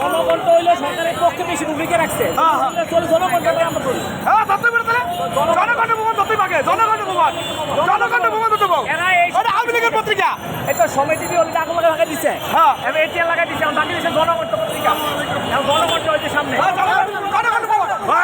জনগণ তো হইলো সরকারের পক্ষে বেশি ভূমিকা রাখছে। চলে জনগণকে আমরা করি। হ্যাঁ ততই বলতে জনগণের ভবন ততই পাকে জনগণের ভবন তত পাবো। এরা এই ওটা আওয়ামী লীগের পত্রিকা। এই তো সময় টিভি হলে ডাকুন লাগাই দিচ্ছে। হ্যাঁ এবার এটিএল লাগাই দিচ্ছে। এখন বাকি দিচ্ছে জনগণ তো পত্রিকা। এখন জনগণটা হইছে সামনে। জনগণের ভবন ধরবান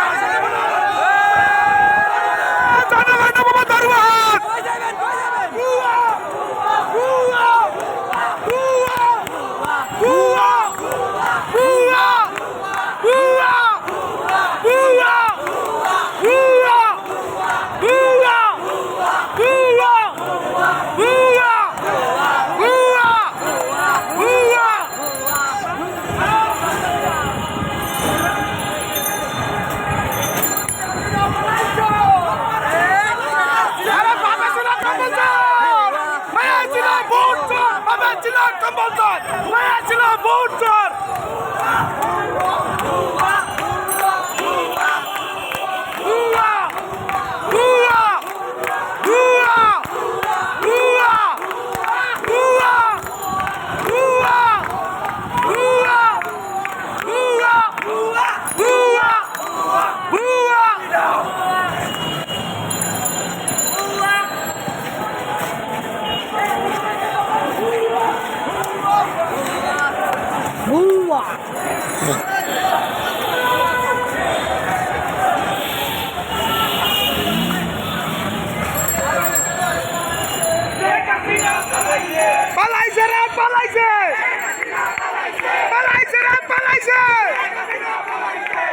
পালাইছে রে পালাইছে পালাইছে রে পালাইছে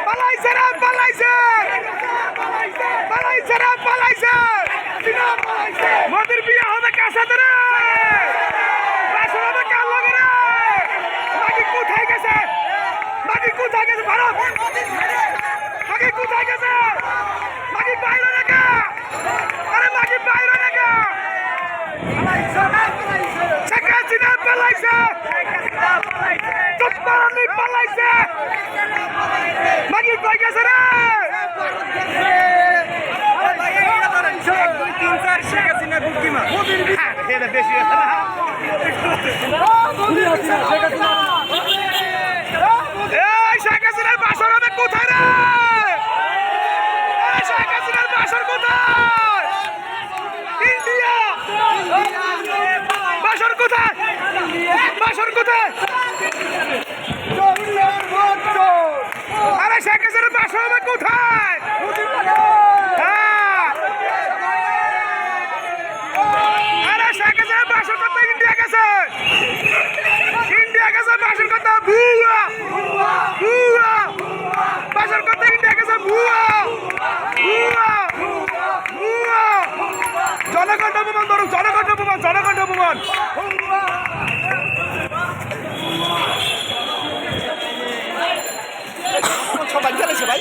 পালাইছে রে পালাইছে পালাইছে রে পালাইছে মোদির বিয়ে হবে কার সাথে রে বাসর হবে কার লগে রে মাগি কোথায় গেছে মাগি কোথায় গেছে ভারত মাগি কোথায় গেছে মাগি বাইরে রেখা আরে মাগি বাইরে রেখা শেখ হাসিনা পালাইছে চট্টগ্রামে পালাইছে মাগি কই গেছে রে শেখ হাসিনার বাসর হবে কোথায় রে শেখ হাসিনার বাসর কোথায় ইন্ডিয়া বাসর কোথায় বাসর কোথায় আরে শেখ হাসিনার বাসর হবে কোথায় আরে শেখ হাসিনার বাসর কোথায় ইন্ডিয়া গেছে বাসর কথা ভুয়া ভুয়া বাসর কথা ইন্ডিয়া গেছে ভুয়া ভুয়া ভুয়া জনগণ অপমান ধরুন জনগণ অপমান সবাই খেলেছে ভাই